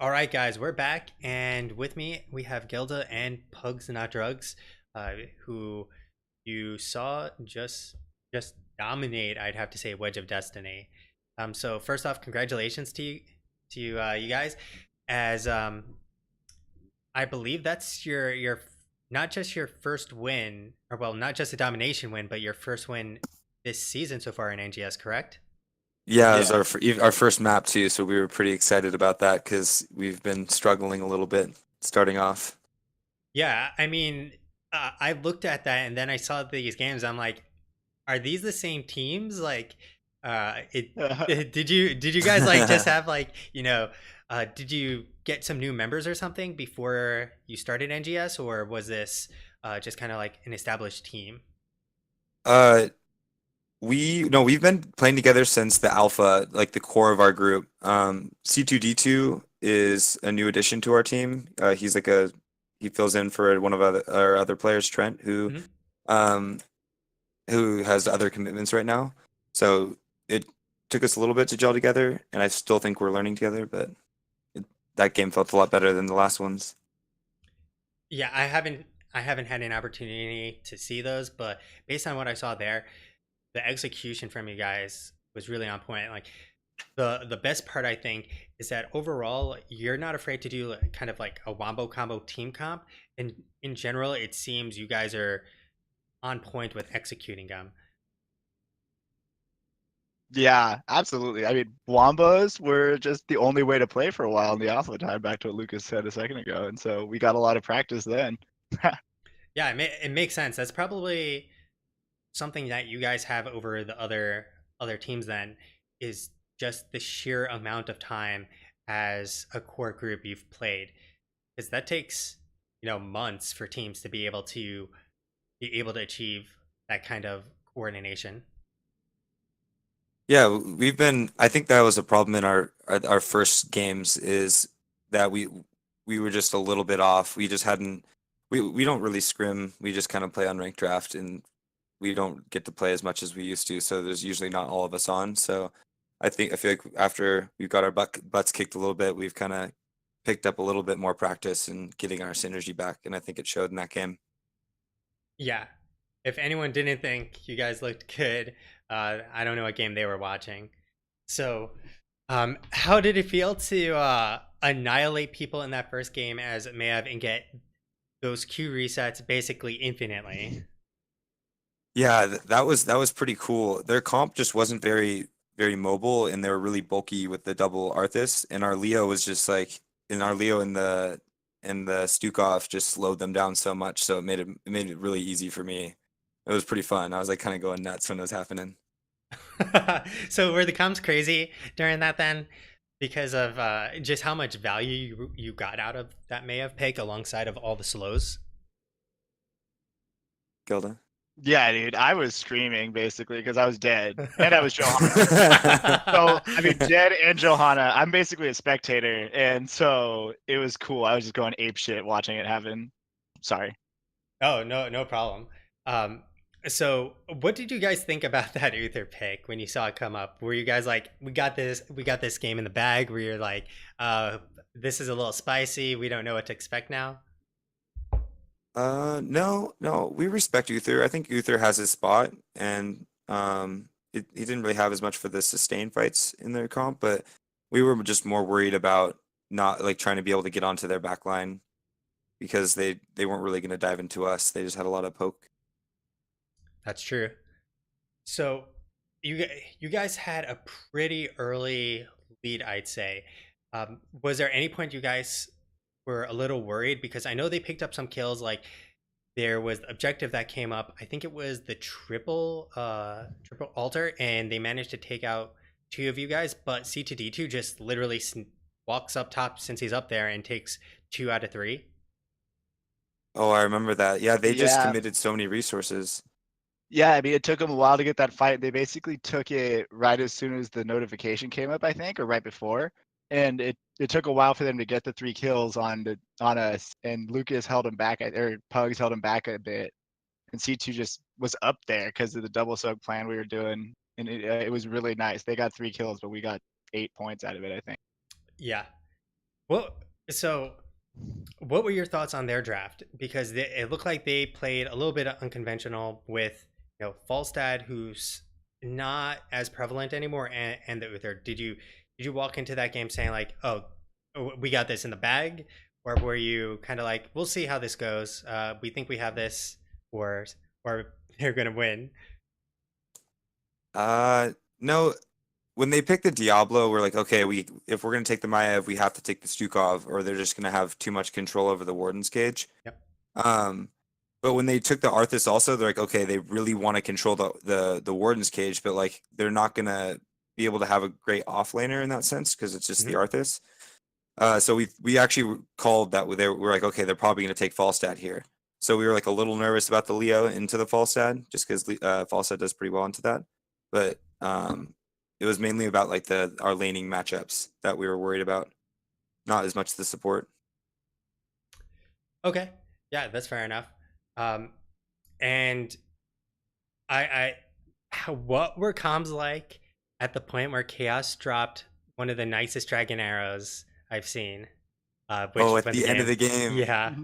All right, guys, we're back, and with me we have Gilda and Pugs Not Drugs, who you saw just dominate. I'd have to say, Wedge of Destiny. So first off, congratulations to you guys, as I believe that's your not just your first win, or well, not just a domination win, but your first win this season so far in NGS, correct? Yeah, it was Yeah. our first map too, so we were pretty excited about that because we've been struggling a little bit starting off. Yeah, I mean, I looked at that and then I saw these games. I'm like, are these the same teams? Like, it did you guys like just have like did you get some new members or something before you started NGS, or was this just kind of like an established team? Uh, we've been playing together since the alpha, like the core of our group. C2D2 is a new addition to our team. He fills in for one of our other players, Trent, Mhm. um who has other commitments right now. So it took us a little bit to gel together, and I still think we're learning together, but that game felt a lot better than the last ones. Yeah, I haven't had an opportunity to see those, but based on what I saw there, the execution from you guys was really on point. Like the best part I think is that overall you're not afraid to do kind of like a wombo combo team comp, and in general it seems you guys are on point with executing them. Yeah, absolutely. I mean, Wombos were just the only way to play for a while in the alpha time, back to what Lucas said a second ago. And so we got a lot of practice then. Yeah, it makes sense. That's probably something that you guys have over the other teams then, is just the sheer amount of time as a core group you've played, because that takes months for teams to be able to achieve that kind of coordination. Yeah, I think that was a problem in our first games is that we were just a little bit off. We just hadn't we don't really scrim. We just kind of play on ranked draft, and we don't get to play as much as we used to. So there's usually not all of us on. So I feel like after we've got our butts kicked a little bit, we've kind of picked up a little bit more practice and getting our synergy back, and I think it showed in that game. Yeah, if anyone didn't think you guys looked good, I don't know what game they were watching. So, how did it feel to annihilate people in that first game as Mayav and get those Q resets basically infinitely? Yeah, that was pretty cool. Their comp just wasn't very mobile, and they were really bulky with the double Arthas. And our Leo was just like, and our Leo in the Stukov just slowed them down so much, so it made it really easy for me. It was pretty fun. I was like kind of going nuts when it was happening. So were the comms crazy during that then? Because of just how much value you got out of that Mayav pick alongside of all the slows? Gilda. Yeah, dude, I was screaming basically because I was dead and I was Johanna. So, I mean, dead and Johanna. I'm basically a spectator. And so it was cool. I was just going ape shit watching it happen. Sorry. Oh, no, no problem. Um, so what did you guys think about that Uther pick when you saw it come up? Were you guys like, we got this game in the bag? Where you're like, this is a little spicy. We don't know what to expect now. No, we respect Uther. I think Uther has his spot, and he didn't really have as much for the sustained fights in their comp, but we were just more worried about not like trying to be able to get onto their back line because they weren't really going to dive into us. They just had a lot of poke. That's true. So you guys had a pretty early lead, I'd say. Was there any point you guys were a little worried, because I know they picked up some kills? Like there was the objective that came up. I think it was the triple altar, and they managed to take out two of you guys. But C2D2 just literally walks up top since he's up there and takes two out of three. Oh, I remember that. Yeah, they just Yeah. committed so many resources. Yeah, I mean, it took them a while to get that fight. They basically took it right as soon as the notification came up, I think, or right before. And it took a while for them to get the 3 kills on us. And Lucas held him back, or Pugs held him back a bit. And C2 just was up there because of the double soak plan we were doing. And it was really nice. They got 3 kills, but we got 8 points out of it, I think. Yeah. Well, so what were your thoughts on their draft? Because it looked like they played a little bit unconventional with, Falstad, who's not as prevalent anymore, and the Uther. Did you walk into that game saying like, oh, we got this in the bag, or were you kind of like, we'll see how this goes. We think we have this, or they're gonna win. No, when they picked the Diablo, we're like, okay, we if we're gonna take the Maiev, we have to take the Stukov, or they're just gonna have too much control over the Warden's Cage. Yep. Um, but when they took the Arthas also, they're like, okay, they really want to control the Warden's Cage, but like they're not gonna be able to have a great offlaner in that sense because it's just the Hmm. Arthas. So we actually called that we're like, okay, they're probably gonna take Falstad here. So we were like a little nervous about the Leo into the Falstad, just because Falstad does pretty well into that. But it was mainly about like the our laning matchups that we were worried about, not as much the support. Okay, yeah, that's fair enough. Um, and I what were comms like at the point where Chaos dropped one of the nicest dragon arrows I've seen? Which Oh, at when the the end of game, the game, yeah,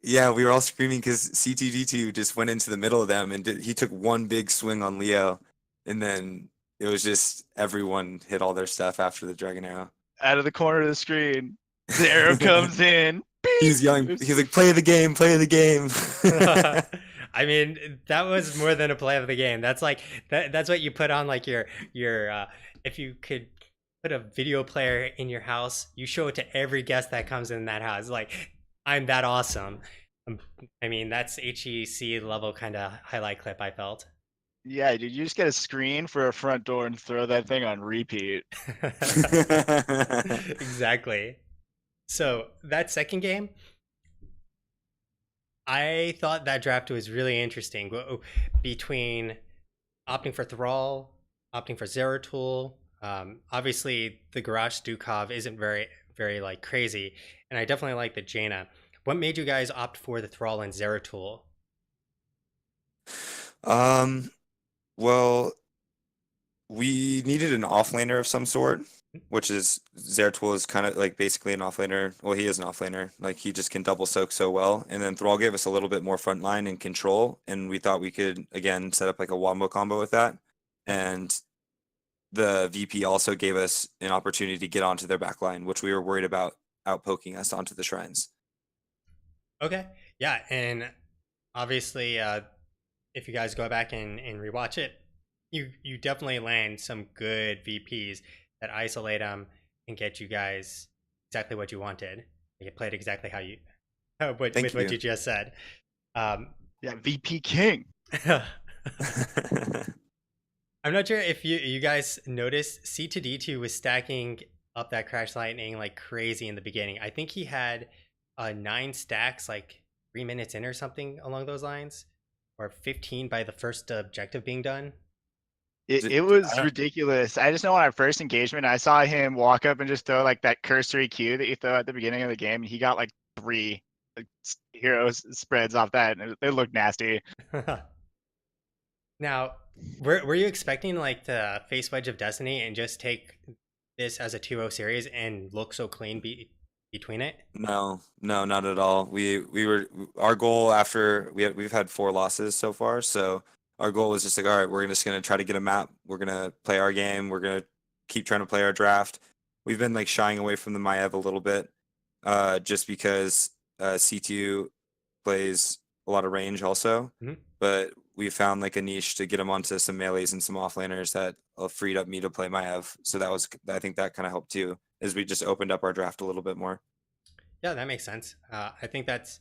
yeah, we were all screaming because CTG2 just went into the middle of them and he took one big swing on Leo, and then it was just everyone hit all their stuff after the Dragon Arrow. Out of the corner of the screen, the arrow comes in. He Beep! was yelling, he was like, play the game, play the game. I mean that was more than a play of the game. That's like that's what you put on like your if you could put a video player in your house, you show it to every guest that comes in that house. Like I'm that awesome. Um, I mean that's HEC level kind of highlight clip I felt. Yeah, dude, you just get a screen for a front door and throw that thing on repeat. Exactly. So that second game, I thought that draft was really interesting between opting for Thrall, opting for Zeratul. Obviously, the Garage Dukov isn't very like crazy, and I definitely like the Jaina. What made you guys opt for the Thrall and Zeratul? um, well, we needed an offlaner of some sort, which is Zeratul is kind of like basically an offlaner. Well, he is an offlaner. Like he just can double soak so well. And then Thrall gave us a little bit more frontline and control, and we thought we could again set up like a wombo combo with that. And the VP also gave us an opportunity to get onto their back line, which we were worried about outpoking us onto the shrines. Okay, yeah, and obviously, if you guys go back and rewatch it, you definitely land some good VPs that isolate them and get you guys exactly what you wanted. You played exactly how you Thank with what you. you just said. Um, Yeah, VP King. I'm not sure if you guys noticed C to D2 was stacking up that Crash Lightning like crazy in the beginning. I think he had 9 stacks like 3 minutes in or something along those lines, or 15 by the first objective being done. It was ridiculous. I just know on our first engagement, I saw him walk up and just throw like that cursory cue that you throw at the beginning of the game, and he got like 3 like, heroes spreads off that, and it looked nasty. Now, were you expecting like to face Wedge of Destiny and just take this as a 2-0 series and look so clean between it? No, no, not at all. We were our goal after we've had 4 losses so far, so our goal was just like, all right, we're just gonna try to get a map. We're gonna play our game. We're gonna keep trying to play our draft. We've been like shying away from the Maiev a little bit, just because C2 plays a lot of range also. Mhm. But we found like a niche to get him onto some melees and some offlaners that freed up me to play Maiev. So that was I think that kind of helped too, as we just opened up our draft a little bit more. Yeah, that makes sense. I think that's,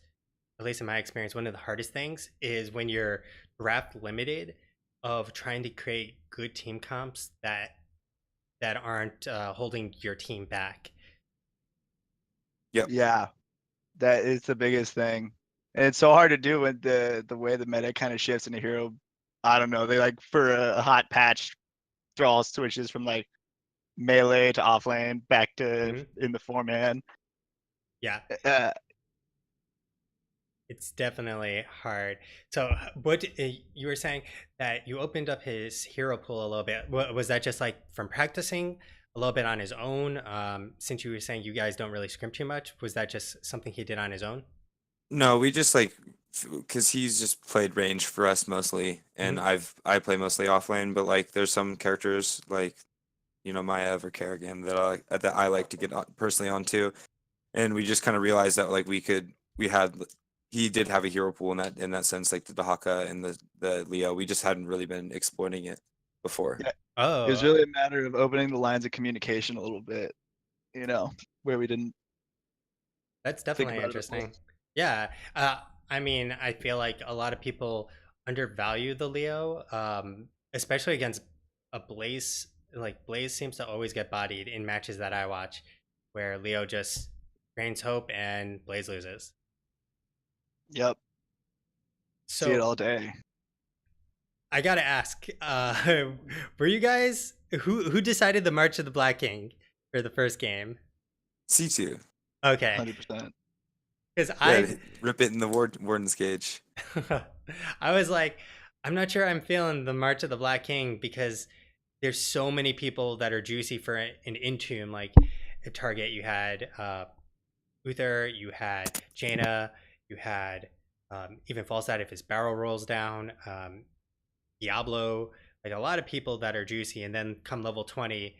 at least in my experience, one of the hardest things is when you're draft limited of trying to create good team comps that aren't holding your team back. Yep. Yeah, that is the biggest thing. And it's so hard to do with the way the meta kind of shifts in a hero. I don't know. They like for a hot patch, Thrall switches from like melee to offlane back to Hmm. in the 4-man. Yeah, Uh, it's definitely hard. So, what you were saying that you opened up his hero pool a little bit? Was that just like from practicing a little bit on his own? Since you were saying you guys don't really scrim too much, was that just something he did on his own? No, we just like because he's just played range for us mostly, and Hmm. I play mostly off lane. But like, there's some characters like Maiev or Kerrigan that I like to get personally onto, and we just kind of realized that like we had he did have a hero pool in that sense, like the Dahaka and the Leo. We just hadn't really been exploiting it before. Yeah, it was Oh, really a matter of opening the lines of communication a little bit, where we didn't that's think definitely about it at all. interesting. Yeah. I mean, I feel like a lot of people undervalue the Leo, especially against a Blaze. Like Blaze seems to always get bodied in matches that I watch, where Leo just rains hope and Blaze loses. Yep, see it So all day. I gotta ask, were you guys who decided the March of the Black King for the first game? C2, Okay, 100%. because yeah, I rip it in the Warden's cage. I was like, I'm not sure I'm feeling the March of the Black King because there's so many people that are juicy for an Entomb. Like at Target, you had Uther, you had Jaina, you had even Falstad if his barrel rolls down, Diablo, like a lot of people that are juicy. And then come level 20,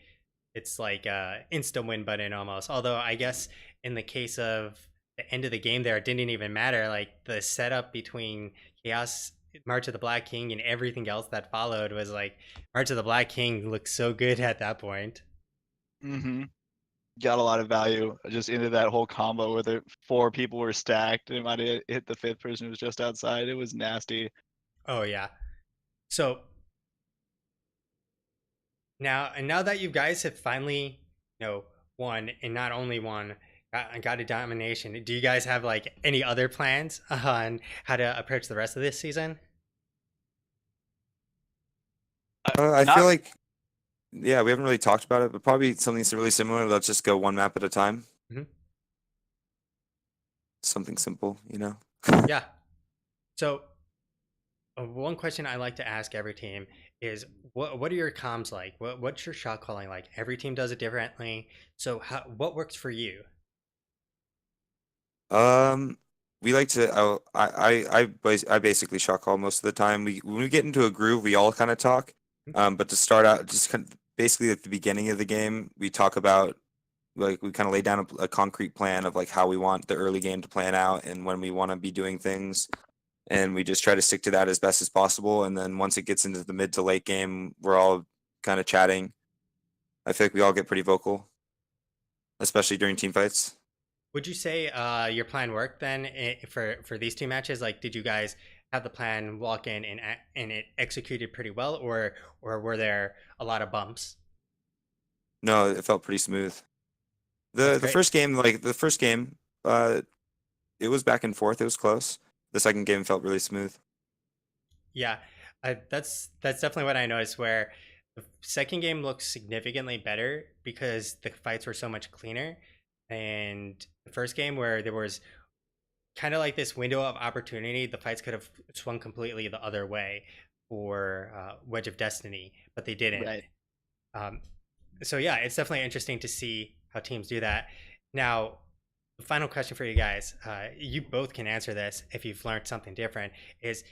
it's like a insta win button almost. Although I guess in the case of the end of the game there, it didn't even matter. Like the setup between Chaos, March of the Black King, and everything else that followed was like March of the Black King looked so good at that point. Mm-hmm. Got a lot of value just into that whole combo where the four people were stacked. It might have hit the fifth person who was just outside. It was nasty. Oh yeah. So now that you guys have finally, won and not only won, got a domination. Do you guys have like any other plans on how to approach the rest of this season? I feel Not like yeah, we haven't really talked about it, but probably something really similar. Let's just go one map at a time. Mhm. Something simple. Yeah. So one question I like to ask every team is what are your comms like? What's your shot calling like? Every team does it differently. So what works for you? Um, we like to. I basically shot call most of the time. When we get into a groove, we all kind of talk. But to start out, just basically at the beginning of the game, we talk about like we kind of lay down a concrete plan of like how we want the early game to plan out and when we want to be doing things, and we just try to stick to that as best as possible. And then once it gets into the mid to late game, we're all kind of chatting. I feel like we all get pretty vocal, especially during team fights. Would you say your plan worked then for these two matches? Like, did you guys have the plan walk in and it executed pretty well, or were there a lot of bumps? No, it felt pretty smooth. That's The great. first game, like the first game, it was back and forth. It was close. The second game felt really smooth. Yeah, that's definitely what I noticed. Where the second game looks significantly better because the fights were so much cleaner, and the first game where there was kind of like this window of opportunity, the fights could have swung completely the other way for Wedge of Destiny, but they didn't. right. Um, so yeah, it's definitely interesting to see how teams do that. Now, the final question for you guys, you both can answer this if you've learned something different. Is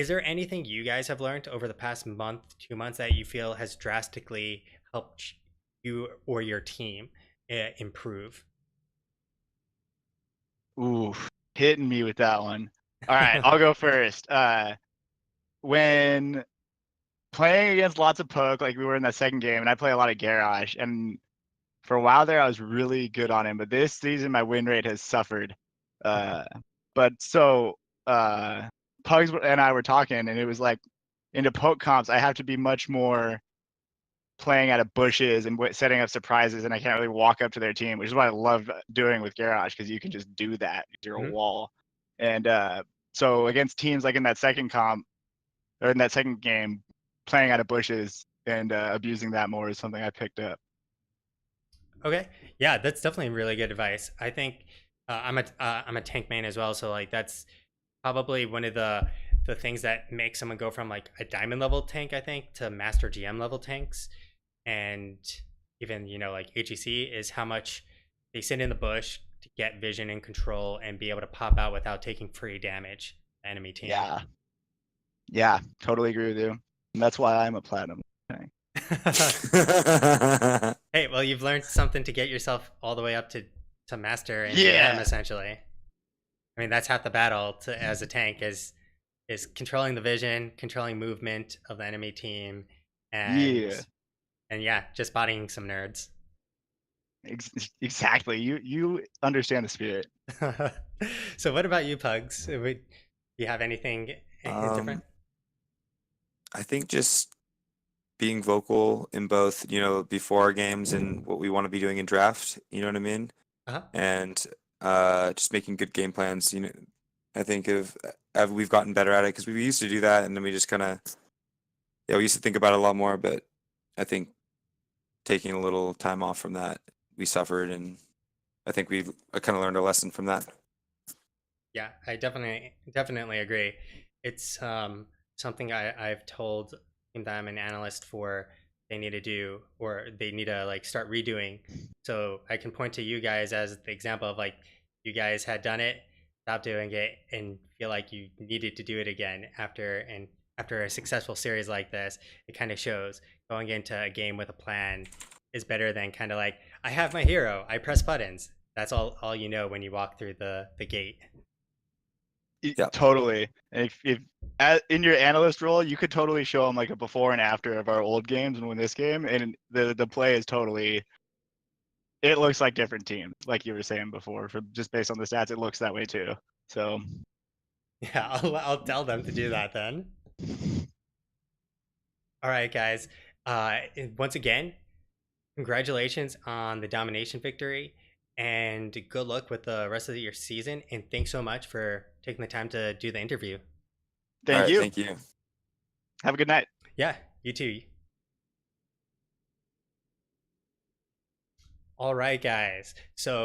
there anything you guys have learned over the past month, 2 months that you feel has drastically helped you or your team improve? Ooh, hitting me with that one. All right, I'll go first. When playing against lots of poke, like we were in that second game, and I play a lot of Garage, and for a while there, I was really good on him. But this season, my win rate has suffered. Uh, but so Pugs and I were talking, and it was like into poke comps, I have to be much more playing out of bushes and setting up surprises, and I can't really walk up to their team, which is what I love doing with Garage because you can just do that. You're a Mhm. wall, and so against teams like in that second comp or in that second game, playing out of bushes and abusing that more is something I picked up. Okay, yeah, that's definitely really good advice. I think I'm a tank main as well, so like that's probably one of the things that makes someone go from like a diamond level tank, I think, to master GM level tanks. And even like HEC, is how much they sit in the bush to get vision and control and be able to pop out without taking free damage. The enemy team. Yeah. Yeah, totally agree with you. And that's why I'm a platinum. Hey, well, you've learned something to get yourself all the way up to master NGM Yeah. essentially. I mean, that's half the battle as a tank is controlling the vision, controlling movement of the enemy team, and Yeah. and yeah, just bodying some nerds. Exactly. You understand the spirit. So, what about you, Pugs? Do you have anything different? I think just being vocal in both, before our games and what we want to be doing in draft, you know what I mean? Uh-huh. And just making good game plans, I think we've gotten better at it because we used to do that and then we just kind of, we used to think about it a lot more, but I think taking a little time off from that, we suffered, and I think we kind of learned a lesson from that. Yeah, I definitely agree. It's something I've told him that I'm an analyst for. They need to do, or they need to like start redoing. So I can point to you guys as the example of like you guys had done it, stopped doing it, and feel like you needed to do it again after a successful series like this. It kind of shows going into a game with a plan is better than kind of like I have my hero, I press buttons. That's all you know when you walk through the gate. Yeah. Totally. And if in your analyst role, you could totally show them like a before and after of our old games and win this game, and the play is totally. It looks like different teams, like you were saying before. For just based on the stats, it looks that way too. So Yeah, I'll tell them to do that then. All right, guys. Once again, congratulations on the domination victory, and good luck with the rest of your season. And thanks so much for taking the time to do the interview. All thank right, you. thank you. Have a good night. Yeah, you too. All right, guys. So